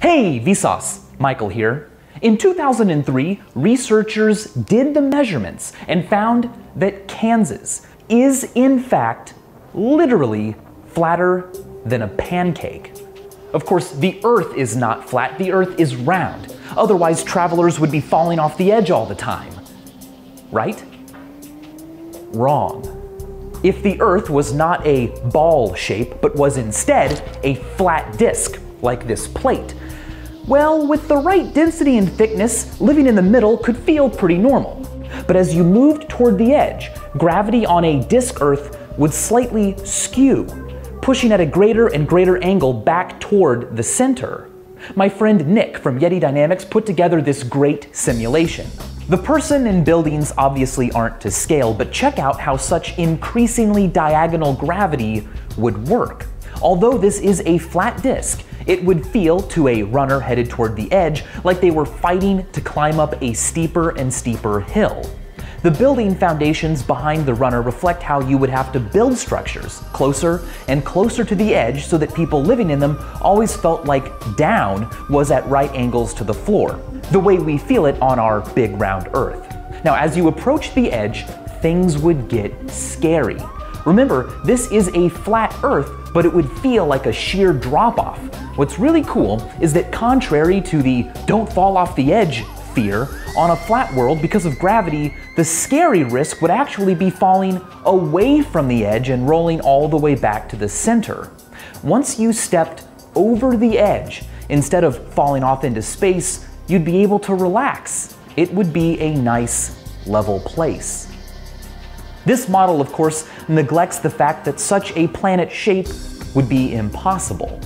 Hey, Vsauce! Michael here. In 2003, researchers did the measurements and found that Kansas is in fact literally flatter than a pancake. Of course, the Earth is not flat, the Earth is round. Otherwise, travelers would be falling off the edge all the time. Right? Wrong. If the Earth was not a ball shape, but was instead a flat disk, like this plate, well, with the right density and thickness, living in the middle could feel pretty normal. But as you moved toward the edge, gravity on a disk Earth would slightly skew, pushing at a greater and greater angle back toward the center. My friend Nick from Yeti Dynamics put together this great simulation. The person and buildings obviously aren't to scale, but check out how such increasingly diagonal gravity would work. Although this is a flat disk, it would feel to a runner headed toward the edge like they were fighting to climb up a steeper and steeper hill. The building foundations behind the runner reflect how you would have to build structures closer and closer to the edge so that people living in them always felt like down was at right angles to the floor, the way we feel it on our big round Earth. Now, as you approach the edge, things would get scary. Remember, this is a flat Earth, but it would feel like a sheer drop-off. What's really cool is that contrary to the don't fall off the edge fear, on a flat world, because of gravity, the scary risk would actually be falling away from the edge and rolling all the way back to the center. Once you stepped over the edge, instead of falling off into space, you'd be able to relax. It would be a nice, level place. This model, of course, neglects the fact that such a planet shape would be impossible.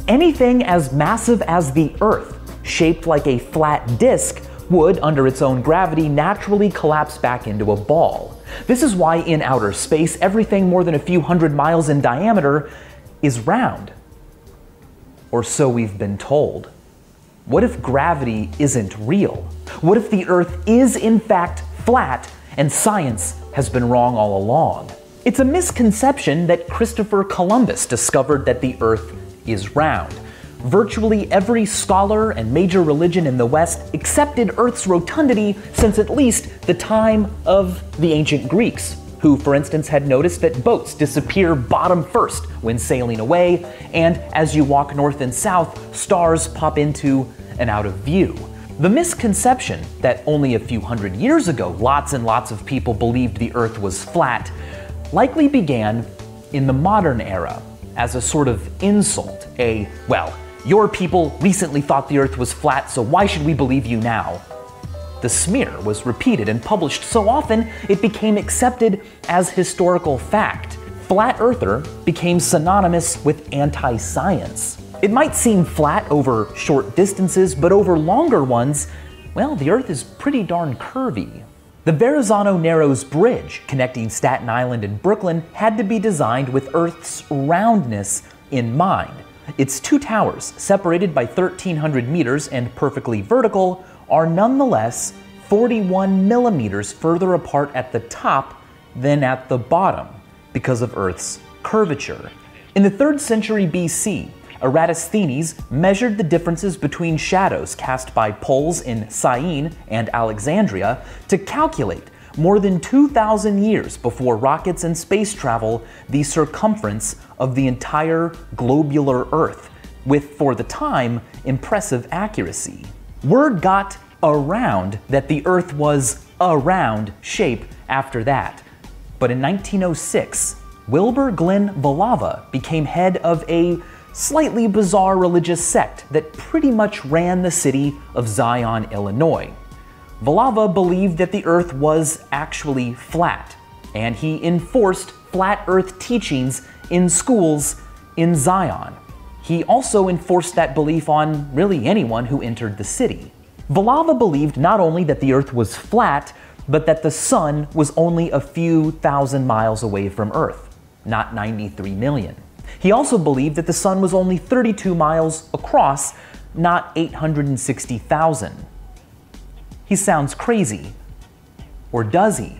Anything as massive as the Earth, shaped like a flat disk, would, under its own gravity, naturally collapse back into a ball. This is why in outer space, everything more than a few hundred miles in diameter is round. Or so we've been told. What if gravity isn't real? What if the Earth is in fact flat and science has been wrong all along? It's a misconception that Christopher Columbus discovered that the Earth is round. Virtually every scholar and major religion in the West accepted Earth's rotundity since at least the time of the ancient Greeks, who, for instance, had noticed that boats disappear bottom first when sailing away, and as you walk north and south, stars pop into and out of view. The misconception that only a few hundred years ago lots and lots of people believed the Earth was flat likely began in the modern era as a sort of insult, well, your people recently thought the Earth was flat, so why should we believe you now? The smear was repeated and published so often it became accepted as historical fact. Flat earther became synonymous with anti-science. It might seem flat over short distances, but over longer ones, well, the Earth is pretty darn curvy. The Verrazano Narrows Bridge, connecting Staten Island and Brooklyn, had to be designed with Earth's roundness in mind. Its two towers, separated by 1,300 meters and perfectly vertical, are nonetheless 41 millimeters further apart at the top than at the bottom because of Earth's curvature. In the 3rd century BC, Eratosthenes measured the differences between shadows cast by poles in Syene and Alexandria to calculate, more than 2,000 years before rockets and space travel, the circumference of the entire globular Earth, with, for the time, impressive accuracy. Word got around that the Earth was a round shape after that. But in 1906, Wilbur Glenn Villava became head of a slightly bizarre religious sect that pretty much ran the city of Zion, Illinois. Villava believed that the Earth was actually flat, and he enforced flat Earth teachings in schools in Zion. He also enforced that belief on really anyone who entered the city. Villava believed not only that the Earth was flat, but that the sun was only a few thousand miles away from Earth, not 93 million. He also believed that the sun was only 32 miles across, not 860,000. He sounds crazy. Or does he?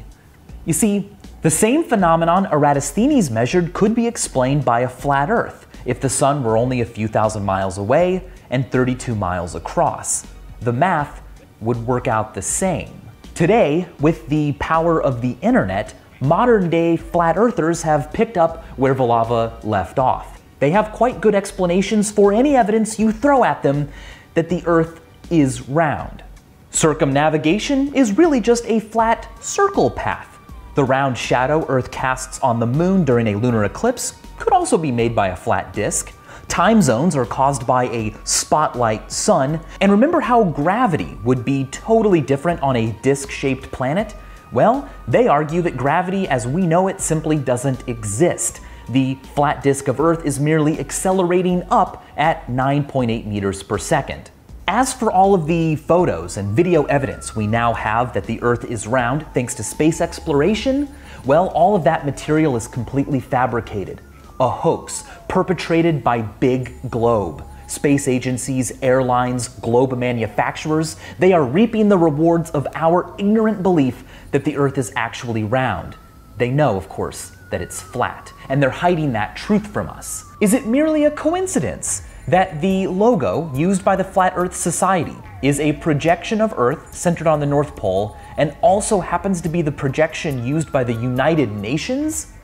You see, the same phenomenon Eratosthenes measured could be explained by a flat Earth if the sun were only a few thousand miles away and 32 miles across. The math would work out the same. Today, with the power of the internet, modern-day flat earthers have picked up where Villava left off. They have quite good explanations for any evidence you throw at them that the Earth is round. Circumnavigation is really just a flat circle path. The round shadow Earth casts on the moon during a lunar eclipse could also be made by a flat disk. Time zones are caused by a spotlight sun. And remember how gravity would be totally different on a disc-shaped planet? Well, they argue that gravity as we know it simply doesn't exist. The flat disk of Earth is merely accelerating up at 9.8 meters per second. As for all of the photos and video evidence we now have that the Earth is round thanks to space exploration, well, all of that material is completely fabricated. A hoax perpetrated by Big Globe. Space agencies, airlines, globe manufacturers, they are reaping the rewards of our ignorant belief that the Earth is actually round. They know, of course, that it's flat, and they're hiding that truth from us. Is it merely a coincidence that the logo used by the Flat Earth Society is a projection of Earth centered on the North Pole and also happens to be the projection used by the United Nations?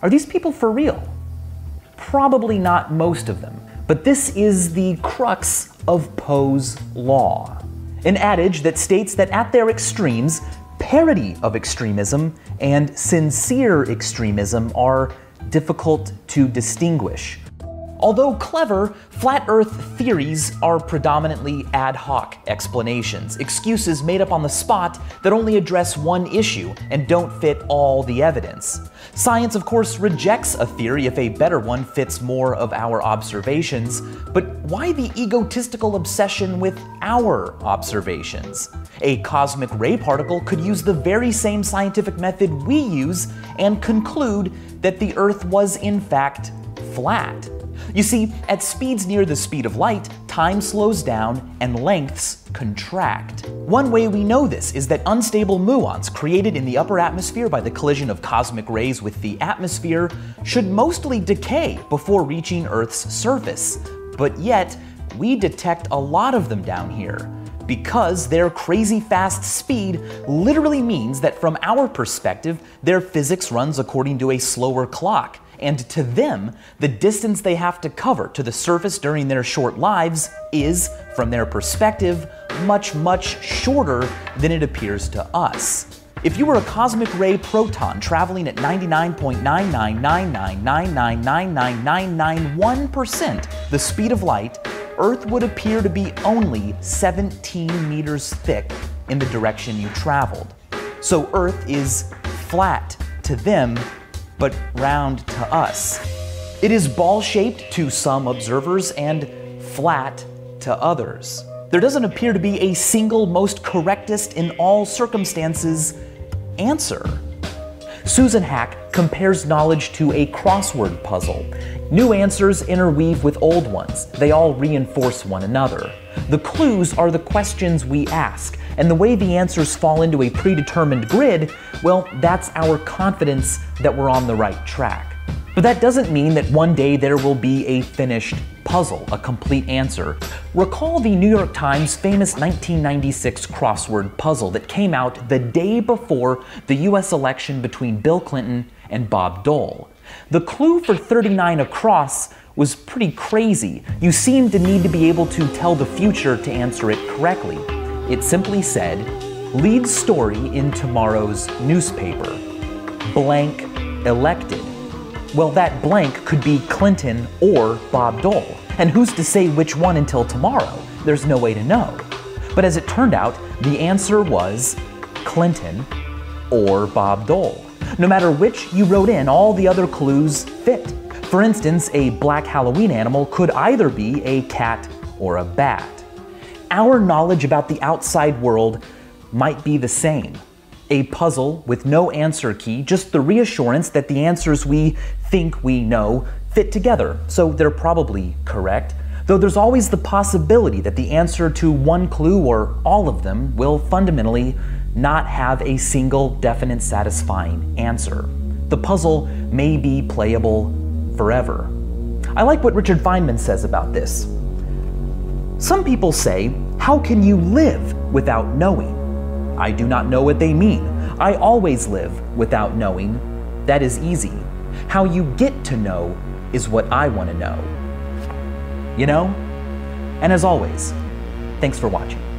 Are these people for real? Probably not most of them, but this is the crux of Poe's law. An adage that states that at their extremes, parody of extremism and sincere extremism are difficult to distinguish. Although clever, flat Earth theories are predominantly ad hoc explanations, excuses made up on the spot that only address one issue and don't fit all the evidence. Science, of course, rejects a theory if a better one fits more of our observations, but why the egotistical obsession with our observations? A cosmic ray particle could use the very same scientific method we use and conclude that the Earth was in fact flat. You see, at speeds near the speed of light, time slows down and lengths contract. One way we know this is that unstable muons created in the upper atmosphere by the collision of cosmic rays with the atmosphere should mostly decay before reaching Earth's surface. But yet, we detect a lot of them down here, because their crazy fast speed literally means that from our perspective, their physics runs according to a slower clock. And to them, the distance they have to cover to the surface during their short lives is, from their perspective, much, much shorter than it appears to us. If you were a cosmic ray proton traveling at 99.99999999991% the speed of light, Earth would appear to be only 17 meters thick in the direction you traveled. So Earth is flat to them, but round to us. It is ball-shaped to some observers and flat to others. There doesn't appear to be a single most correctest in all circumstances answer. Susan Hack compares knowledge to a crossword puzzle. New answers interweave with old ones. They all reinforce one another. The clues are the questions we ask, and the way the answers fall into a predetermined grid, well, that's our confidence that we're on the right track. But that doesn't mean that one day there will be a finished puzzle, a complete answer. Recall the New York Times' famous 1996 crossword puzzle that came out the day before the US election between Bill Clinton and Bob Dole. The clue for 39 across was pretty crazy. You seemed to need to be able to tell the future to answer it correctly. It simply said, lead story in tomorrow's newspaper, blank elected. Well, that blank could be Clinton or Bob Dole, and who's to say which one until tomorrow? There's no way to know. But as it turned out, the answer was Clinton or Bob Dole. No matter which you wrote in, all the other clues fit. For instance, a black Halloween animal could either be a cat or a bat. Our knowledge about the outside world might be the same. A puzzle with no answer key, just the reassurance that the answers we think we know fit together, so they're probably correct, though there's always the possibility that the answer to one clue or all of them will fundamentally not have a single definite satisfying answer. The puzzle may be playable forever. I like what Richard Feynman says about this. Some people say, how can you live without knowing? I do not know what they mean. I always live without knowing. That is easy. How you get to know is what I want to know. You know? And as always, thanks for watching.